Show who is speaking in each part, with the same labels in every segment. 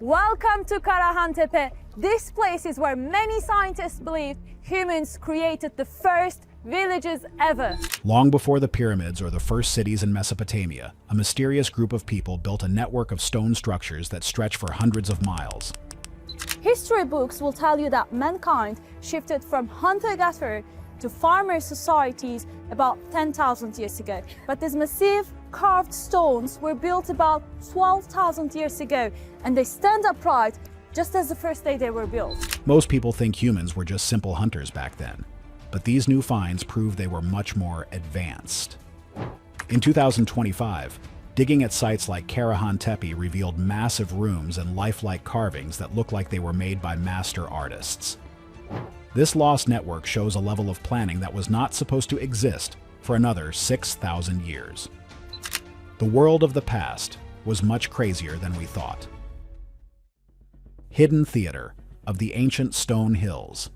Speaker 1: Welcome to Kahante. This place is where many scientists believe humans created the first villages ever.
Speaker 2: Long before the pyramids or the first cities in Mesopotamia, a mysterious group of people built a network of stone structures that stretch for hundreds of miles.
Speaker 1: History books will tell you that mankind shifted from hunter-gatherer to farmer societies about 10,000 years ago. But these massive carved stones were built about 12,000 years ago, and they stand upright just as the first day they were built.
Speaker 2: Most people think humans were just simple hunters back then, but these new finds prove they were much more advanced. In 2025, digging at sites like Kahante revealed massive rooms and lifelike carvings that look like they were made by master artists. This lost network shows a level of planning that was not supposed to exist for another 6,000 years. The world of the past was much crazier than we thought. Hidden Theater of the Ancient Stone Hills.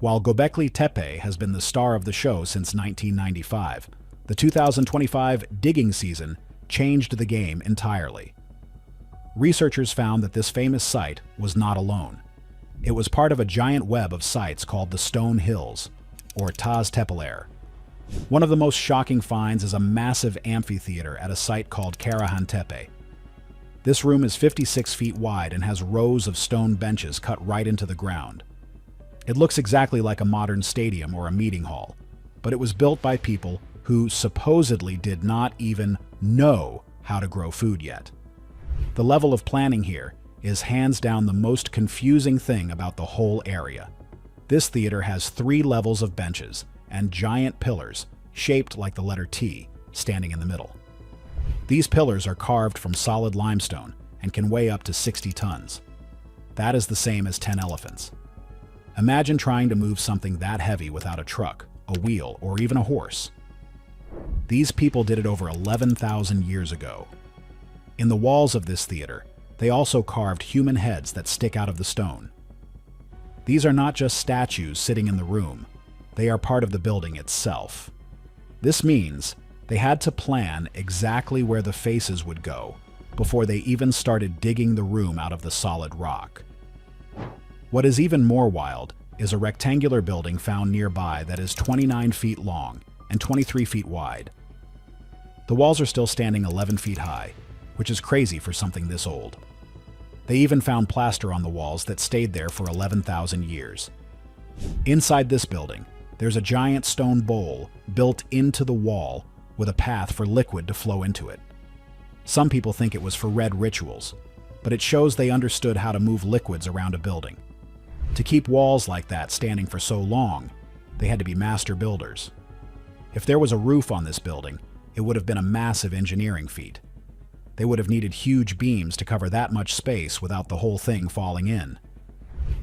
Speaker 2: While Göbeklitepe has been the star of the show since 1995, the 2025 digging season changed the game entirely. Researchers found that this famous site was not alone. It was part of a giant web of sites called the Stone Hills, or Taz Tepeler. One of the most shocking finds is a massive amphitheater at a site called Kahante. This room is 56 feet wide and has rows of stone benches cut right into the ground. It looks exactly like a modern stadium or a meeting hall, but it was built by people who supposedly did not even know how to grow food yet. The level of planning here is hands down the most confusing thing about the whole area. This theater has 3 levels of benches and giant pillars, shaped like the letter T, standing in the middle. These pillars are carved from solid limestone and can weigh up to 60 tons. That is the same as 10 elephants. Imagine trying to move something that heavy without a truck, a wheel, or even a horse. These people did it over 11,000 years ago. In the walls of this theater, they also carved human heads that stick out of the stone. These are not just statues sitting in the room, they are part of the building itself. This means they had to plan exactly where the faces would go before they even started digging the room out of the solid rock. What is even more wild is a rectangular building found nearby that is 29 feet long and 23 feet wide. The walls are still standing 11 feet high, which is crazy for something this old. They even found plaster on the walls that stayed there for 11,000 years. Inside this building, there's a giant stone bowl built into the wall with a path for liquid to flow into it. Some people think it was for red rituals, but it shows they understood how to move liquids around a building. To keep walls like that standing for so long, they had to be master builders. If there was a roof on this building, it would have been a massive engineering feat. They would have needed huge beams to cover that much space without the whole thing falling in.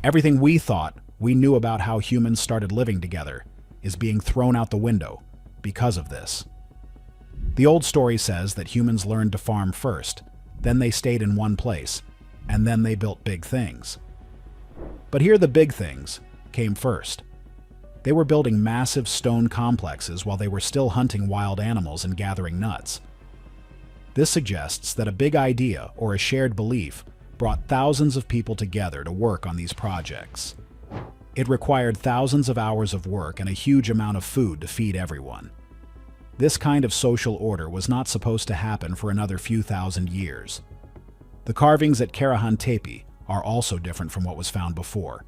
Speaker 2: Everything we thought we knew about how humans started living together is being thrown out the window because of this. The old story says that humans learned to farm first, then they stayed in one place, and then they built big things. But here the big things came first. They were building massive stone complexes while they were still hunting wild animals and gathering nuts. This suggests that a big idea or a shared belief brought thousands of people together to work on these projects. It required thousands of hours of work and a huge amount of food to feed everyone. This kind of social order was not supposed to happen for another few thousand years. The carvings at Kahante are also different from what was found before.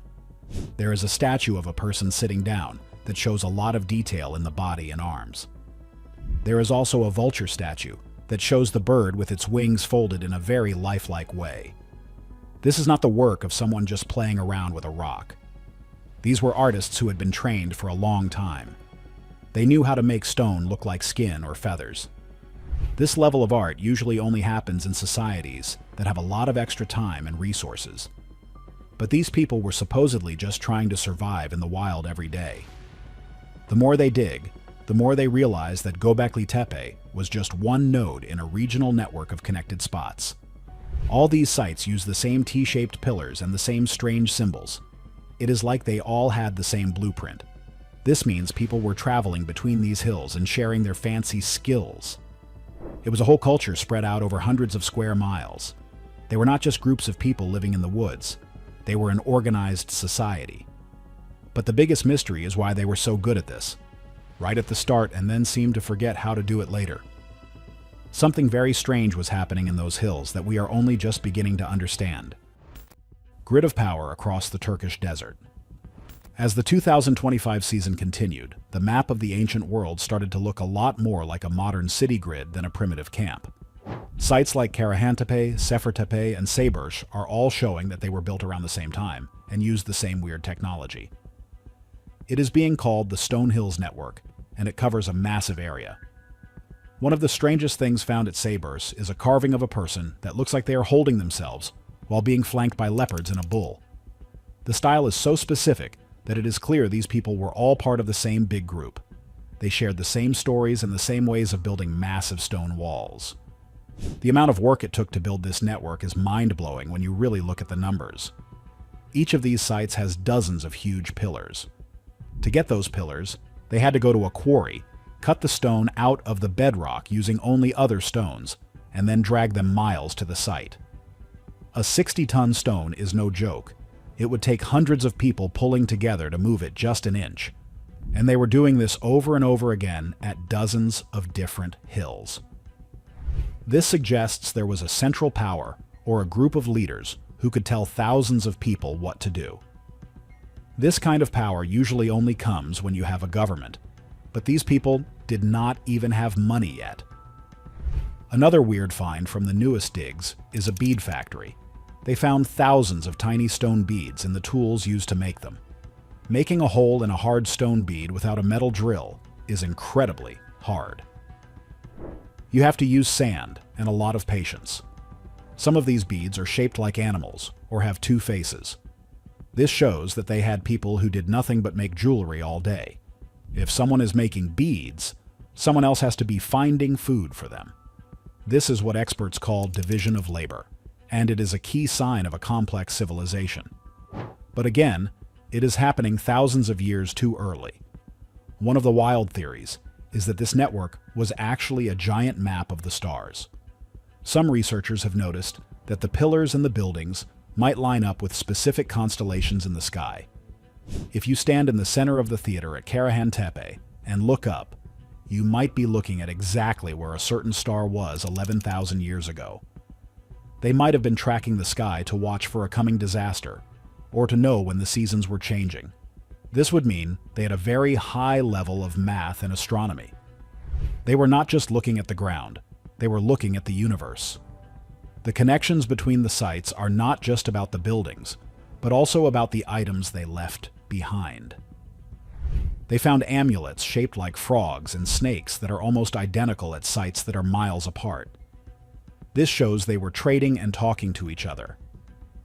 Speaker 2: There is a statue of a person sitting down that shows a lot of detail in the body and arms. There is also a vulture statue that shows the bird with its wings folded in a very lifelike way. This is not the work of someone just playing around with a rock. These were artists who had been trained for a long time. They knew how to make stone look like skin or feathers. This level of art usually only happens in societies that have a lot of extra time and resources. But these people were supposedly just trying to survive in the wild every day. The more they dig, the more they realize that Göbeklitepe was just one node in a regional network of connected spots. All these sites use the same T-shaped pillars and the same strange symbols. It is like they all had the same blueprint. This means people were traveling between these hills and sharing their fancy skills. It was a whole culture spread out over hundreds of square miles. They were not just groups of people living in the woods. They were an organized society. But the biggest mystery is why they were so good at this, right at the start, and then seemed to forget how to do it later. Something very strange was happening in those hills that we are only just beginning to understand. Grid of power across the Turkish desert. As the 2025 season continued, the map of the ancient world started to look a lot more like a modern city grid than a primitive camp. Sites like Kahante, Göbeklitepe, and Sayburç are all showing that they were built around the same time and used the same weird technology. It is being called the Stone Hills Network, and it covers a massive area. One of the strangest things found at Sayburç is a carving of a person that looks like they are holding themselves while being flanked by leopards and a bull. The style is so specific that it is clear these people were all part of the same big group. They shared the same stories and the same ways of building massive stone walls. The amount of work it took to build this network is mind-blowing when you really look at the numbers. Each of these sites has dozens of huge pillars. To get those pillars, they had to go to a quarry, cut the stone out of the bedrock using only other stones, and then drag them miles to the site. A 60-ton stone is no joke. It would take hundreds of people pulling together to move it just an inch. And they were doing this over and over again at dozens of different hills. This suggests there was a central power, or a group of leaders, who could tell thousands of people what to do. This kind of power usually only comes when you have a government, but these people did not even have money yet. Another weird find from the newest digs is a bead factory. They found thousands of tiny stone beads and the tools used to make them. Making a hole in a hard stone bead without a metal drill is incredibly hard. You have to use sand and a lot of patience. Some of these beads are shaped like animals or have two faces. This shows that they had people who did nothing but make jewelry all day. If someone is making beads, someone else has to be finding food for them. This is what experts call division of labor, and it is a key sign of a complex civilization. But again, it is happening thousands of years too early. One of the wild theories is that this network was actually a giant map of the stars. Some researchers have noticed that the pillars and the buildings might line up with specific constellations in the sky. If you stand in the center of the theater at Kahante and look up, you might be looking at exactly where a certain star was 11,000 years ago. They might have been tracking the sky to watch for a coming disaster, or to know when the seasons were changing. This would mean they had a very high level of math and astronomy. They were not just looking at the ground, they were looking at the universe. The connections between the sites are not just about the buildings, but also about the items they left behind. They found amulets shaped like frogs and snakes that are almost identical at sites that are miles apart. This shows they were trading and talking to each other.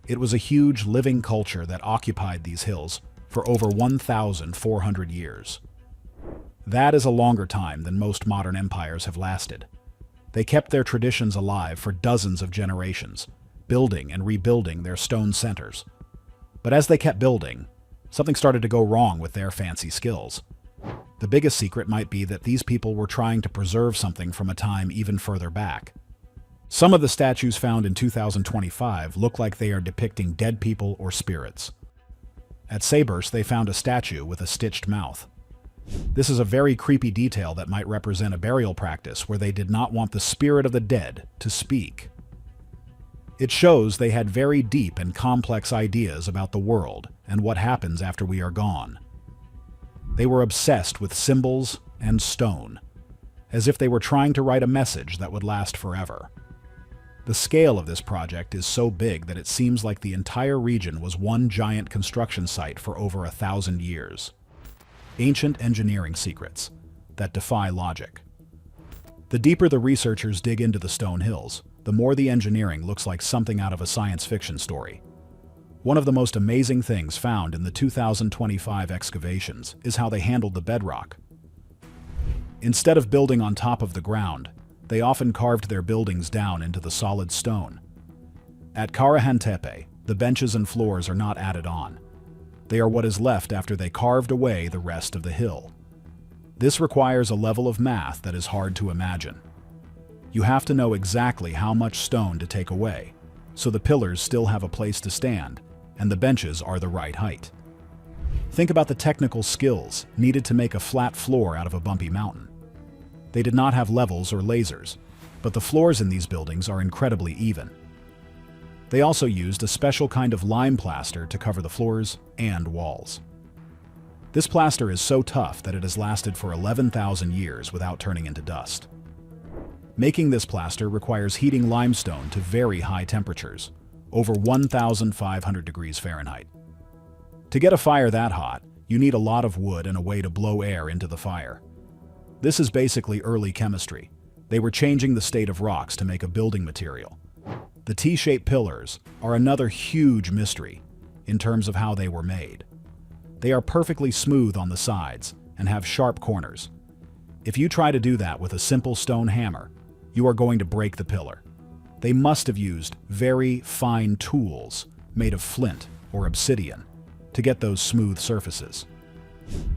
Speaker 2: It was a huge living culture that occupied these hills for over 1,400 years. That is a longer time than most modern empires have lasted. They kept their traditions alive for dozens of generations, building and rebuilding their stone centers. But as they kept building, something started to go wrong with their fancy skills. The biggest secret might be that these people were trying to preserve something from a time even further back. Some of the statues found in 2025 look like they are depicting dead people or spirits. At Sayburç, they found a statue with a stitched mouth. This is a very creepy detail that might represent a burial practice where they did not want the spirit of the dead to speak. It shows they had very deep and complex ideas about the world and what happens after we are gone. They were obsessed with symbols and stone, as if they were trying to write a message that would last forever. The scale of this project is so big that it seems like the entire region was one giant construction site for over 1,000 years. Ancient engineering secrets that defy logic. The deeper the researchers dig into the stone hills, the more the engineering looks like something out of a science fiction story. One of the most amazing things found in the 2025 excavations is how they handled the bedrock. Instead of building on top of the ground, they often carved their buildings down into the solid stone. At Kahante, the benches and floors are not added on. They are what is left after they carved away the rest of the hill. This requires a level of math that is hard to imagine. You have to know exactly how much stone to take away, so the pillars still have a place to stand, and the benches are the right height. Think about the technical skills needed to make a flat floor out of a bumpy mountain. They did not have levels or lasers, but the floors in these buildings are incredibly even. They also used a special kind of lime plaster to cover the floors and walls. This plaster is so tough that it has lasted for 11,000 years without turning into dust. Making this plaster requires heating limestone to very high temperatures, over 1,500 degrees Fahrenheit. To get a fire that hot, you need a lot of wood and a way to blow air into the fire. This is basically early chemistry. They were changing the state of rocks to make a building material. The T-shaped pillars are another huge mystery in terms of how they were made. They are perfectly smooth on the sides and have sharp corners. If you try to do that with a simple stone hammer, you are going to break the pillar. They must have used very fine tools made of flint or obsidian to get those smooth surfaces.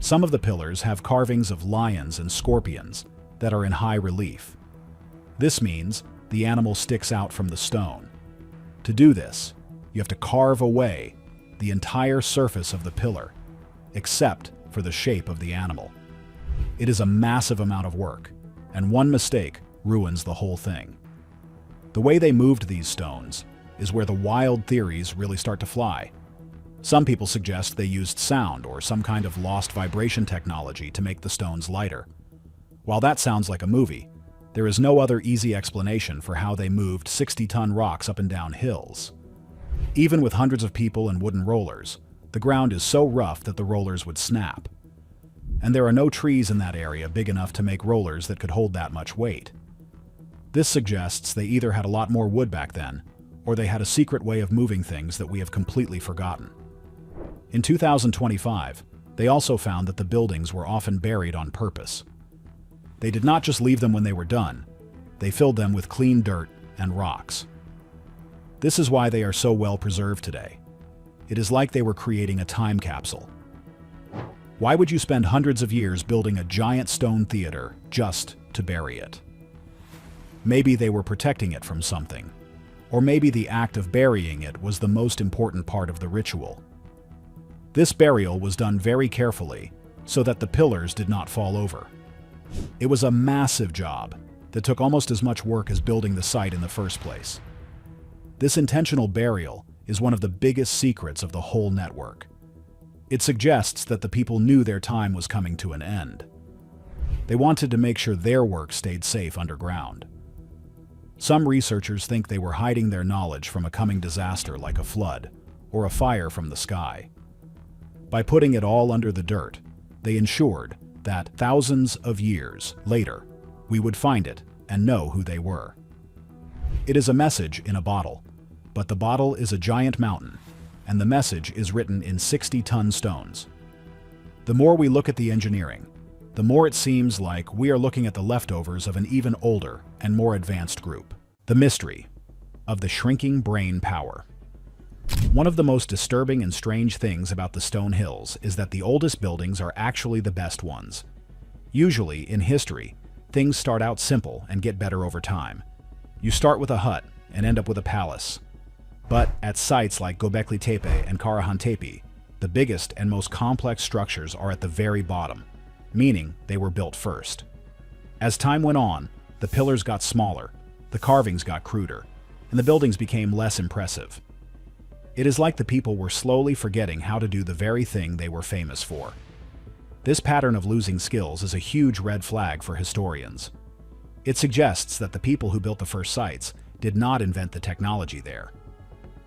Speaker 2: Some of the pillars have carvings of lions and scorpions that are in high relief. This means the animal sticks out from the stone. To do this, you have to carve away the entire surface of the pillar, except for the shape of the animal. It is a massive amount of work, and one mistake ruins the whole thing. The way they moved these stones is where the wild theories really start to fly. Some people suggest they used sound or some kind of lost vibration technology to make the stones lighter. While that sounds like a movie, there is no other easy explanation for how they moved 60-ton rocks up and down hills. Even with hundreds of people and wooden rollers, the ground is so rough that the rollers would snap. And there are no trees in that area big enough to make rollers that could hold that much weight. This suggests they either had a lot more wood back then, or they had a secret way of moving things that we have completely forgotten. In 2025, they also found that the buildings were often buried on purpose. They did not just leave them when they were done, they filled them with clean dirt and rocks. This is why they are so well preserved today. It is like they were creating a time capsule. Why would you spend hundreds of years building a giant stone theater just to bury it? Maybe they were protecting it from something, or maybe the act of burying it was the most important part of the ritual. This burial was done very carefully so that the pillars did not fall over. It was a massive job that took almost as much work as building the site in the first place. This intentional burial is one of the biggest secrets of the whole network. It suggests that the people knew their time was coming to an end. They wanted to make sure their work stayed safe underground. Some researchers think they were hiding their knowledge from a coming disaster like a flood or a fire from the sky. By putting it all under the dirt, they ensured that thousands of years later, we would find it and know who they were. It is a message in a bottle, but the bottle is a giant mountain, and the message is written in 60-ton stones. The more we look at the engineering, the more it seems like we are looking at the leftovers of an even older and more advanced group. The mystery of the shrinking brain power. One of the most disturbing and strange things about the stone hills is that the oldest buildings are actually the best ones. Usually, in history, things start out simple and get better over time. You start with a hut and end up with a palace. But at sites like Göbeklitepe and Kahante, the biggest and most complex structures are at the very bottom, meaning they were built first. As time went on, the pillars got smaller, the carvings got cruder, and the buildings became less impressive. It is like the people were slowly forgetting how to do the very thing they were famous for. This pattern of losing skills is a huge red flag for historians. It suggests that the people who built the first sites did not invent the technology there.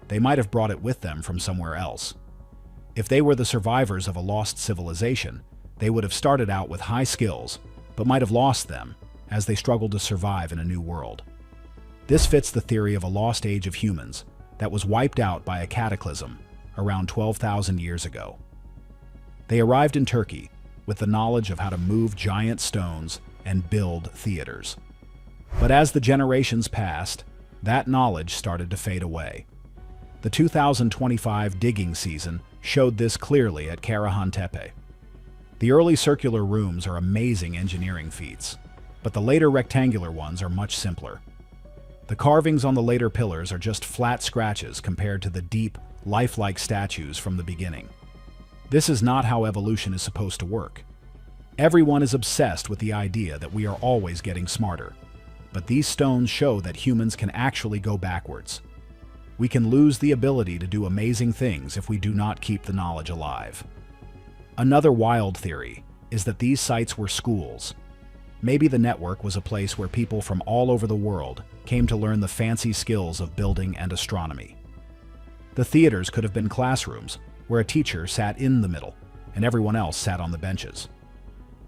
Speaker 2: They might have brought it with them from somewhere else. If they were the survivors of a lost civilization, they would have started out with high skills, but might have lost them as they struggled to survive in a new world. This fits the theory of a lost age of humans that was wiped out by a cataclysm around 12,000 years ago. They arrived in Turkey with the knowledge of how to move giant stones and build theaters. But as the generations passed, that knowledge started to fade away. The 2025 digging season showed this clearly at Kahante. The early circular rooms are amazing engineering feats, but the later rectangular ones are much simpler. The carvings on the later pillars are just flat scratches compared to the deep, lifelike statues from the beginning. This is not how evolution is supposed to work. Everyone is obsessed with the idea that we are always getting smarter. But these stones show that humans can actually go backwards. We can lose the ability to do amazing things if we do not keep the knowledge alive. Another wild theory is that these sites were schools. Maybe the network was a place where people from all over the world came to learn the fancy skills of building and astronomy. The theaters could have been classrooms, where a teacher sat in the middle and everyone else sat on the benches.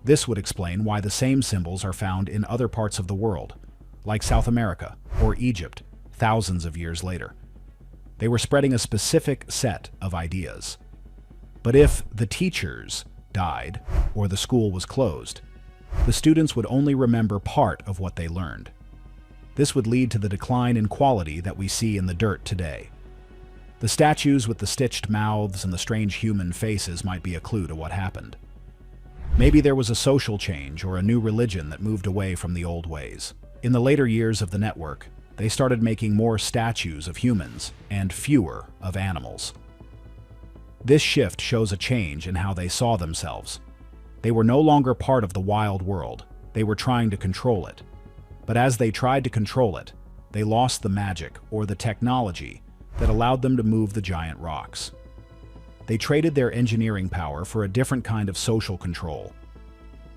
Speaker 2: This would explain why the same symbols are found in other parts of the world, like South America or Egypt, thousands of years later. They were spreading a specific set of ideas. But if the teachers died or the school was closed, the students would only remember part of what they learned. This would lead to the decline in quality that we see in the dirt today. The statues with the stitched mouths and the strange human faces might be a clue to what happened. Maybe there was a social change or a new religion that moved away from the old ways. In the later years of the network, they started making more statues of humans and fewer of animals. This shift shows a change in how they saw themselves. They were no longer part of the wild world. They were trying to control it. But as they tried to control it, they lost the magic or the technology that allowed them to move the giant rocks. They traded their engineering power for a different kind of social control.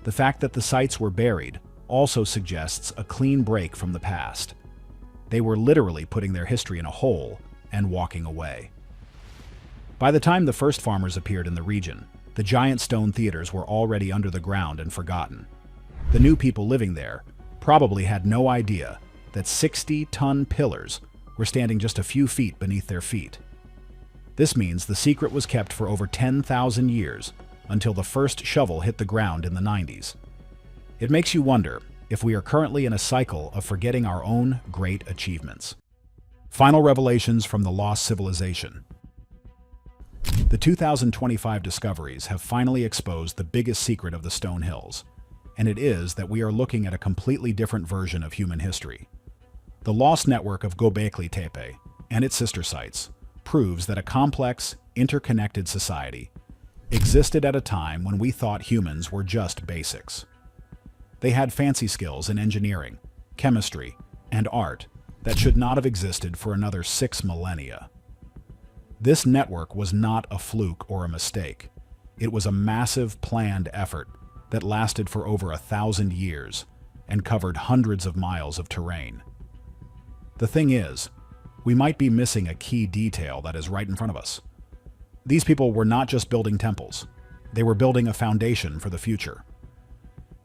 Speaker 2: The fact that the sites were buried also suggests a clean break from the past. They were literally putting their history in a hole and walking away. By the time the first farmers appeared in the region, the giant stone theaters were already under the ground and forgotten. The new people living there probably had no idea that 60-ton pillars were standing just a few feet beneath their feet. This means the secret was kept for over 10,000 years until the first shovel hit the ground in the 90s. It makes you wonder if we are currently in a cycle of forgetting our own great achievements. Final revelations from the lost civilization. The 2025 discoveries have finally exposed the biggest secret of the Stone Hills, and it is that we are looking at a completely different version of human history. The lost network of Göbeklitepe and its sister sites proves that a complex, interconnected society existed at a time when we thought humans were just basics. They had fancy skills in engineering, chemistry, and art that should not have existed for another 6 millennia. This network was not a fluke or a mistake. It was a massive, planned effort that lasted for over 1,000 years and covered hundreds of miles of terrain. The thing is, we might be missing a key detail that is right in front of us. These people were not just building temples. They were building a foundation for the future.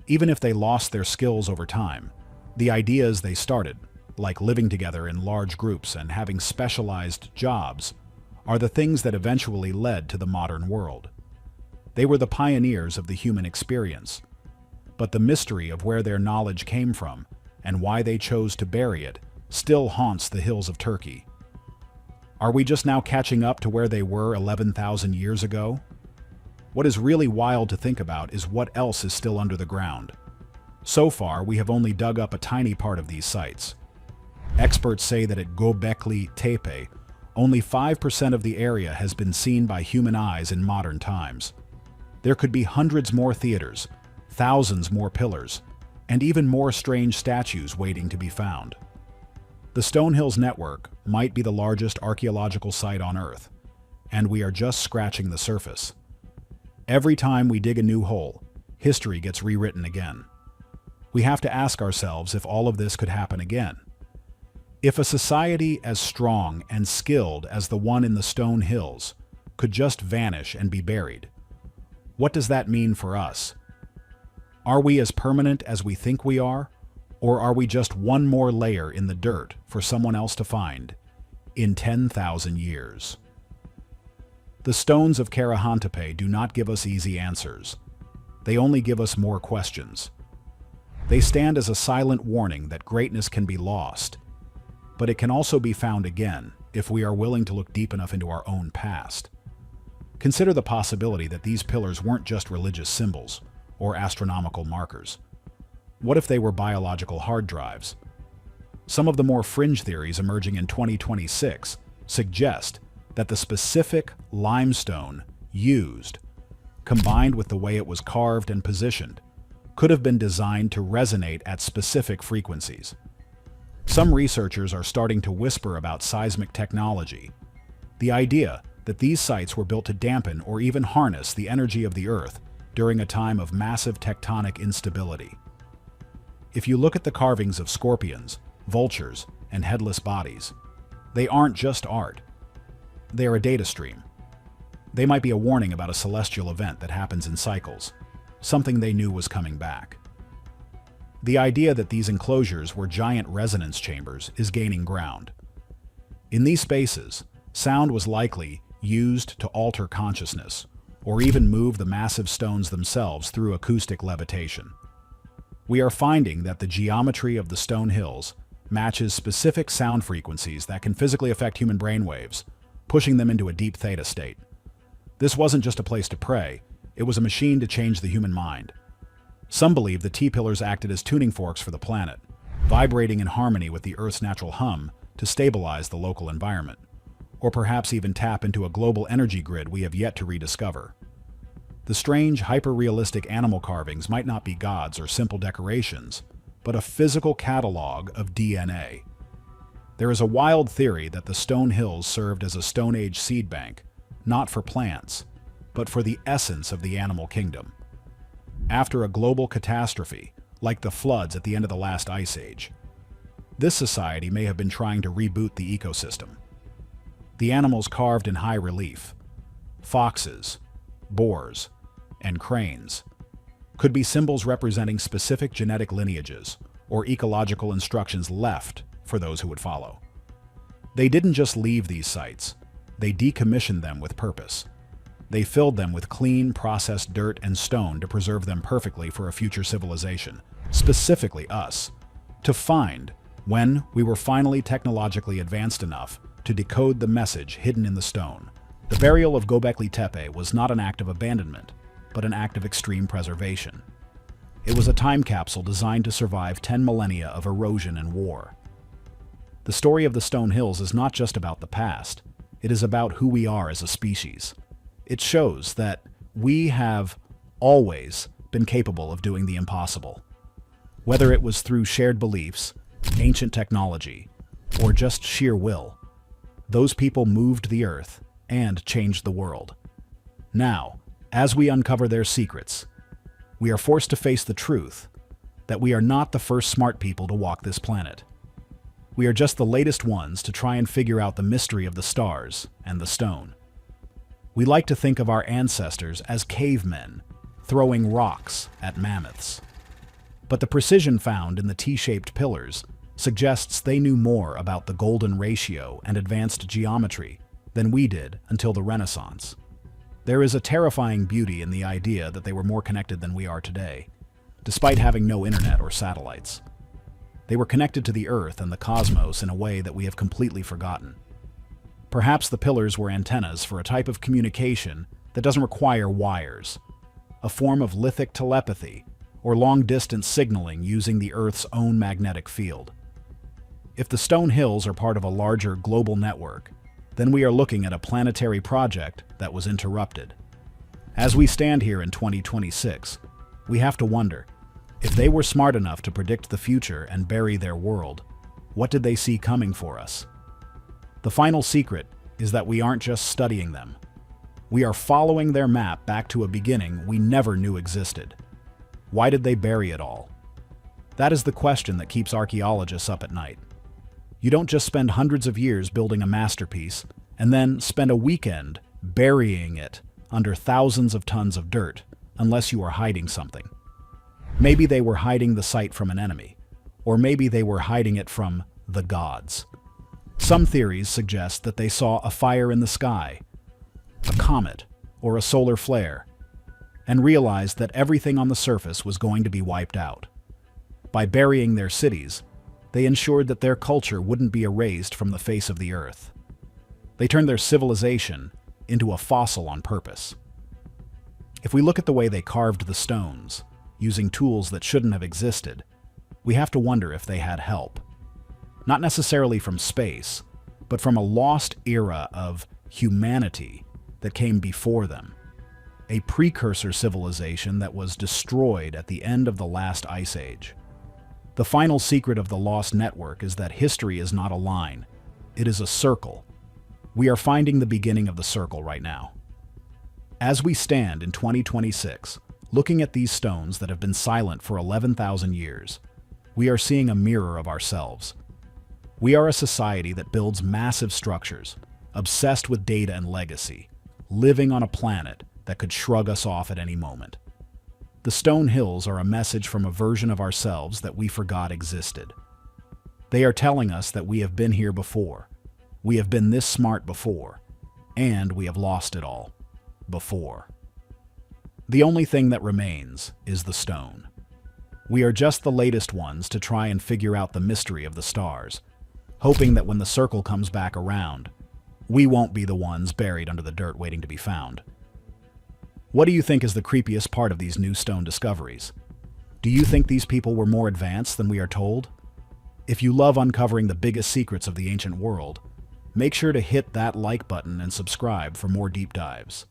Speaker 2: Even if they lost their skills over time, the ideas they started, like living together in large groups and having specialized jobs, are the things that eventually led to the modern world. They were the pioneers of the human experience. But the mystery of where their knowledge came from and why they chose to bury it still haunts the hills of Turkey. Are we just now catching up to where they were 11,000 years ago? What is really wild to think about is what else is still under the ground. So far, we have only dug up a tiny part of these sites. Experts say that at Göbeklitepe, only 5% of the area has been seen by human eyes in modern times. There could be hundreds more theaters, thousands more pillars, and even more strange statues waiting to be found. The Stone Hills Network might be the largest archaeological site on Earth, and we are just scratching the surface. Every time we dig a new hole, history gets rewritten again. We have to ask ourselves if all of this could happen again. If a society as strong and skilled as the one in the Stone Hills could just vanish and be buried, what does that mean for us? Are we as permanent as we think we are? Or are we just one more layer in the dirt for someone else to find in 10,000 years? The stones of Kahante do not give us easy answers. They only give us more questions. They stand as a silent warning that greatness can be lost, but it can also be found again if we are willing to look deep enough into our own past. Consider the possibility that these pillars weren't just religious symbols or astronomical markers. What if they were biological hard drives? Some of the more fringe theories emerging in 2026 suggest that the specific limestone used, combined with the way it was carved and positioned, could have been designed to resonate at specific frequencies. Some researchers are starting to whisper about seismic technology, the idea that these sites were built to dampen or even harness the energy of the Earth during a time of massive tectonic instability. If you look at the carvings of scorpions, vultures, and headless bodies, they aren't just art. They are a data stream. They might be a warning about a celestial event that happens in cycles, something they knew was coming back. The idea that these enclosures were giant resonance chambers is gaining ground. In these spaces, sound was likely used to alter consciousness, or even move the massive stones themselves through acoustic levitation. We are finding that the geometry of the stone hills matches specific sound frequencies that can physically affect human brainwaves, pushing them into a deep theta state. This wasn't just a place to pray, it was a machine to change the human mind. Some believe the T-pillars acted as tuning forks for the planet, vibrating in harmony with the Earth's natural hum to stabilize the local environment, or perhaps even tap into a global energy grid we have yet to rediscover. The strange, hyper-realistic animal carvings might not be gods or simple decorations, but a physical catalog of DNA. There is a wild theory that the stone hills served as a Stone Age seed bank, not for plants, but for the essence of the animal kingdom. After a global catastrophe, like the floods at the end of the last ice age, this society may have been trying to reboot the ecosystem. The animals carved in high relief, foxes, boars, and cranes, could be symbols representing specific genetic lineages or ecological instructions left for those who would follow. They didn't just leave these sites, they decommissioned them with purpose. They filled them with clean, processed dirt and stone to preserve them perfectly for a future civilization, specifically us, to find when we were finally technologically advanced enough to decode the message hidden in the stone. The burial of Göbeklitepe was not an act of abandonment, but an act of extreme preservation. It was a time capsule designed to survive 10 millennia of erosion and war. The story of the Stone Hills is not just about the past, it is about who we are as a species. It shows that we have always been capable of doing the impossible. Whether it was through shared beliefs, ancient technology, or just sheer will, those people moved the earth and changed the world. Now, as we uncover their secrets, we are forced to face the truth that we are not the first smart people to walk this planet. We are just the latest ones to try and figure out the mystery of the stars and the stone. We like to think of our ancestors as cavemen, throwing rocks at mammoths. But the precision found in the T-shaped pillars suggests they knew more about the golden ratio and advanced geometry than we did until the Renaissance. There is a terrifying beauty in the idea that they were more connected than we are today, despite having no internet or satellites. They were connected to the Earth and the cosmos in a way that we have completely forgotten. Perhaps the pillars were antennas for a type of communication that doesn't require wires, a form of lithic telepathy or long-distance signaling using the Earth's own magnetic field. If the Stone Hills are part of a larger global network, then we are looking at a planetary project that was interrupted. As we stand here in 2026, we have to wonder, if they were smart enough to predict the future and bury their world, what did they see coming for us? The final secret is that we aren't just studying them. We are following their map back to a beginning we never knew existed. Why did they bury it all? That is the question that keeps archaeologists up at night. You don't just spend hundreds of years building a masterpiece and then spend a weekend burying it under thousands of tons of dirt unless you are hiding something. Maybe they were hiding the site from an enemy, or maybe they were hiding it from the gods. Some theories suggest that they saw a fire in the sky, a comet, or a solar flare, and realized that everything on the surface was going to be wiped out. By burying their cities, they ensured that their culture wouldn't be erased from the face of the earth. They turned their civilization into a fossil on purpose. If we look at the way they carved the stones, using tools that shouldn't have existed, we have to wonder if they had help. not necessarily from space, but from a lost era of humanity that came before them, a precursor civilization that was destroyed at the end of the last ice age. The final secret of the lost network is that history is not a line, it is a circle. We are finding the beginning of the circle right now. As we stand in 2026, looking at these stones that have been silent for 11,000 years, we are seeing a mirror of ourselves. We are a society that builds massive structures, obsessed with data and legacy, living on a planet that could shrug us off at any moment. The stone hills are a message from a version of ourselves that we forgot existed. They are telling us that we have been here before, we have been this smart before, and we have lost it all before. The only thing that remains is the stone. We are just the latest ones to try and figure out the mystery of the stars, hoping that when the circle comes back around, we won't be the ones buried under the dirt waiting to be found. What do you think is the creepiest part of these new stone discoveries? Do you think these people were more advanced than we are told? If you love uncovering the biggest secrets of the ancient world, make sure to hit that like button and subscribe for more deep dives.